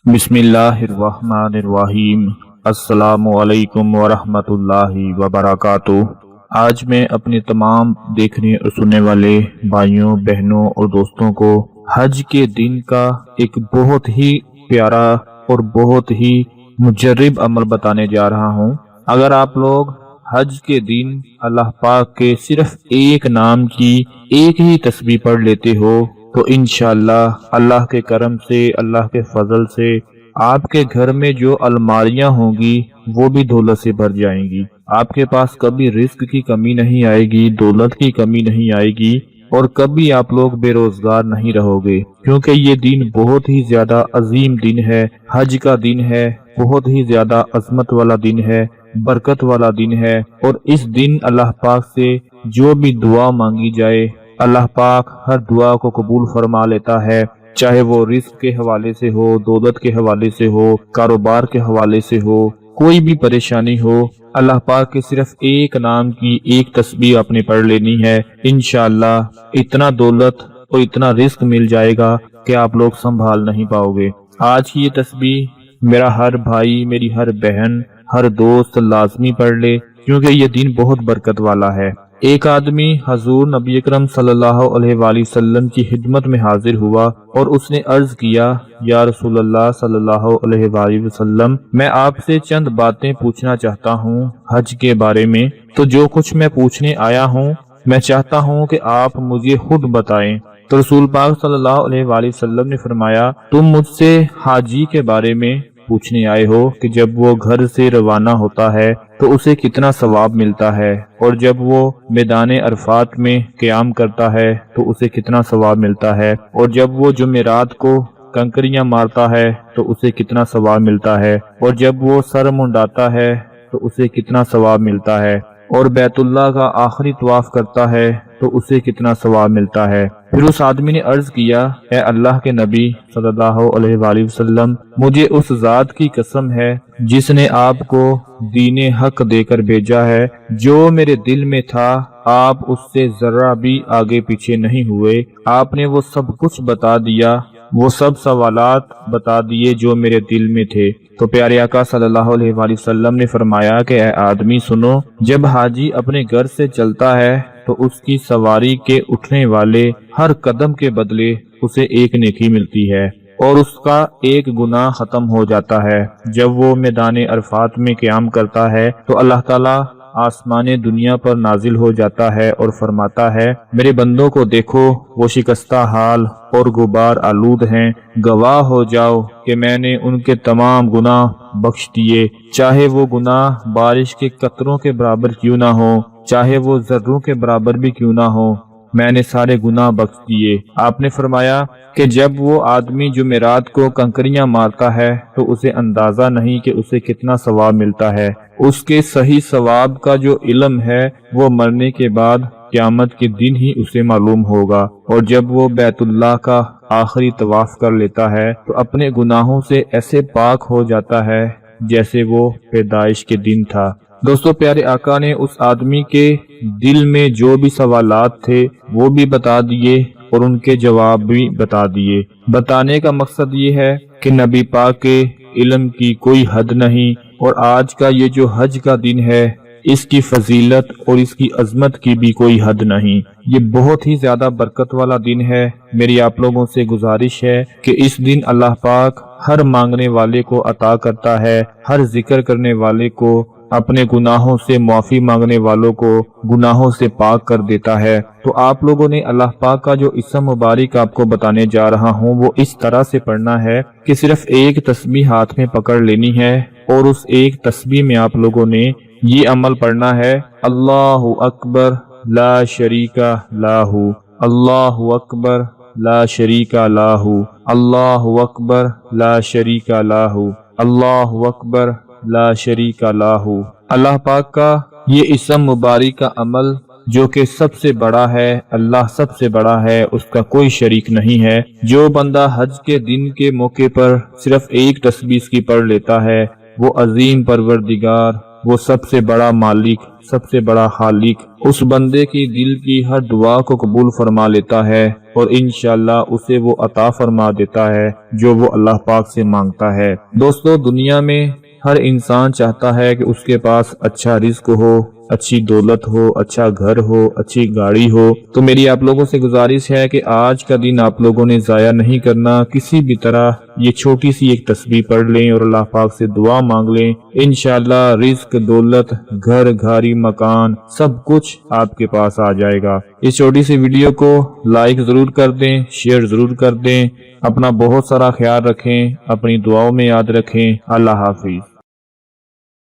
بسم اللہ الرحمن الرحیم۔ السلام علیکم ورحمۃ اللہ وبرکاتہ۔ آج میں اپنے تمام دیکھنے اور سننے والے بھائیوں، بہنوں اور دوستوں کو حج کے دن کا ایک بہت ہی پیارا اور بہت ہی مجرب عمل بتانے جا رہا ہوں۔ اگر آپ لوگ حج کے دن اللہ پاک کے صرف ایک نام کی ایک ہی تسبیح پڑھ لیتے ہو تو انشاءاللہ اللہ کے کرم سے، اللہ کے فضل سے آپ کے گھر میں جو الماریاں ہوں گی وہ بھی دولت سے بھر جائیں گی۔ آپ کے پاس کبھی رزق کی کمی نہیں آئے گی، دولت کی کمی نہیں آئے گی، اور کبھی آپ لوگ بے روزگار نہیں رہو گے، کیونکہ یہ دن بہت ہی زیادہ عظیم دن ہے، حج کا دن ہے، بہت ہی زیادہ عظمت والا دن ہے، برکت والا دن ہے۔ اور اس دن اللہ پاک سے جو بھی دعا مانگی جائے اللہ پاک ہر دعا کو قبول فرما لیتا ہے، چاہے وہ رزق کے حوالے سے ہو، دولت کے حوالے سے ہو، کاروبار کے حوالے سے ہو، کوئی بھی پریشانی ہو، اللہ پاک کے صرف ایک نام کی ایک تسبیح آپ نے پڑھ لینی ہے، انشاءاللہ اتنا دولت اور اتنا رزق مل جائے گا کہ آپ لوگ سنبھال نہیں پاؤ گے۔ آج کی یہ تسبیح میرا ہر بھائی، میری ہر بہن، ہر دوست لازمی پڑھ لے، کیونکہ یہ دن بہت برکت والا ہے۔ ایک آدمی حضور نبی اکرم صلی اللہ علیہ وآلہ وسلم کی خدمت میں حاضر ہوا اور اس نے عرض کیا، یا رسول اللہ صلی اللہ علیہ وآلہ وسلم، میں آپ سے چند باتیں پوچھنا چاہتا ہوں حج کے بارے میں، تو جو کچھ میں پوچھنے آیا ہوں میں چاہتا ہوں کہ آپ مجھے خود بتائیں۔ تو رسول پاک صلی اللہ علیہ وآلہ وسلم نے فرمایا، تم مجھ سے حاجی کے بارے میں پوچھنے آئے ہو کہ جب وہ گھر سے روانہ ہوتا ہے تو اسے کتنا ثواب ملتا ہے، اور جب وہ میدان عرفات میں قیام کرتا ہے تو اسے کتنا ثواب ملتا ہے، اور جب وہ جمعرات کو کنکریاں مارتا ہے تو اسے کتنا ثواب ملتا ہے، اور جب وہ سر منڈاتا ہے تو اسے کتنا ثواب ملتا ہے، اور بیت اللہ کا آخری طواف کرتا ہے تو اسے کتنا ثواب ملتا ہے۔ پھر اس آدمی نے عرض کیا، اے اللہ کے نبی صلی اللہ علیہ وآلہ وسلم، مجھے اس ذات کی قسم ہے جس نے آپ کو دین حق دے کر بھیجا ہے، جو میرے دل میں تھا آپ اس سے ذرہ بھی آگے پیچھے نہیں ہوئے، آپ نے وہ سب کچھ بتا دیا، وہ سب سوالات بتا دیے جو میرے دل میں تھے۔ تو پیارے آقا صلی اللہ علیہ وآلہ وسلم نے فرمایا کہ اے آدمی سنو، جب حاجی اپنے گھر سے چلتا ہے تو اس کی سواری کے اٹھنے والے ہر قدم کے بدلے اسے ایک نیکی ملتی ہے اور اس کا ایک گناہ ختم ہو جاتا ہے۔ جب وہ میدان عرفات میں قیام کرتا ہے تو اللہ تعالیٰ آسمان دنیا پر نازل ہو جاتا ہے اور فرماتا ہے، میرے بندوں کو دیکھو، وہ شکستہ حال اور غبار آلود ہیں، گواہ ہو جاؤ کہ میں نے ان کے تمام گناہ بخش دیے، چاہے وہ گناہ بارش کے قطروں کے برابر کیوں نہ ہو، چاہے وہ ذروں کے برابر بھی کیوں نہ ہو، میں نے سارے گناہ بخش دیے۔ آپ نے فرمایا کہ جب وہ آدمی جمعرات کو کنکریاں مارتا ہے تو اسے اندازہ نہیں کہ اسے کتنا ثواب ملتا ہے، اس کے صحیح ثواب کا جو علم ہے وہ مرنے کے بعد قیامت کے دن ہی اسے معلوم ہوگا، اور جب وہ بیت اللہ کا آخری طواف کر لیتا ہے تو اپنے گناہوں سے ایسے پاک ہو جاتا ہے جیسے وہ پیدائش کے دن تھا۔ دوستو، پیارے آقا نے اس آدمی کے دل میں جو بھی سوالات تھے وہ بھی بتا دیے اور ان کے جواب بھی بتا دیے۔ بتانے کا مقصد یہ ہے کہ نبی پاک کے علم کی کوئی حد نہیں، اور آج کا یہ جو حج کا دن ہے اس کی فضیلت اور اس کی عظمت کی بھی کوئی حد نہیں۔ یہ بہت ہی زیادہ برکت والا دن ہے۔ میری آپ لوگوں سے گزارش ہے کہ اس دن اللہ پاک ہر مانگنے والے کو عطا کرتا ہے، ہر ذکر کرنے والے کو، اپنے گناہوں سے معافی مانگنے والوں کو گناہوں سے پاک کر دیتا ہے۔ تو آپ لوگوں نے اللہ پاک کا جو اسم مبارک آپ کو بتانے جا رہا ہوں وہ اس طرح سے پڑھنا ہے کہ صرف ایک تسبیح ہاتھ میں پکڑ لینی ہے، اور اس ایک تسبیح میں آپ لوگوں نے یہ عمل پڑھنا ہے، اللہ اکبر لا شریک لہ، اللہ اکبر لا شریک لہ، اللہ اکبر لا شریک لہ، اللہ اکبر لا شریک لہ۔ اللہ پاک کا یہ اسم مبارک کا عمل جو کہ سب سے بڑا ہے، اللہ سب سے بڑا ہے، اس کا کوئی شریک نہیں ہے۔ جو بندہ حج کے دن کے موقع پر صرف ایک تسبیح کی پڑھ لیتا ہے وہ عظیم پروردگار، وہ سب سے بڑا مالک، سب سے بڑا خالق اس بندے کی دل کی ہر دعا کو قبول فرما لیتا ہے اور انشاءاللہ اسے وہ عطا فرما دیتا ہے جو وہ اللہ پاک سے مانگتا ہے۔ دوستو، دنیا میں ہر انسان چاہتا ہے کہ اس کے پاس اچھا رزق ہو، اچھی دولت ہو، اچھا گھر ہو، اچھی گاڑی ہو۔ تو میری آپ لوگوں سے گزارش ہے کہ آج کا دن آپ لوگوں نے ضائع نہیں کرنا، کسی بھی طرح یہ چھوٹی سی ایک تسبیح پڑھ لیں اور اللہ پاک سے دعا مانگ لیں، انشاءاللہ رزق، دولت، گھر، گھاری، مکان سب کچھ آپ کے پاس آ جائے گا۔ اس چھوٹی سی ویڈیو کو لائک ضرور کر دیں، شیئر ضرور کر دیں، اپنا بہت سارا خیال رکھیں، اپنی دعاؤں میں یاد رکھیں۔ اللہ حافظ۔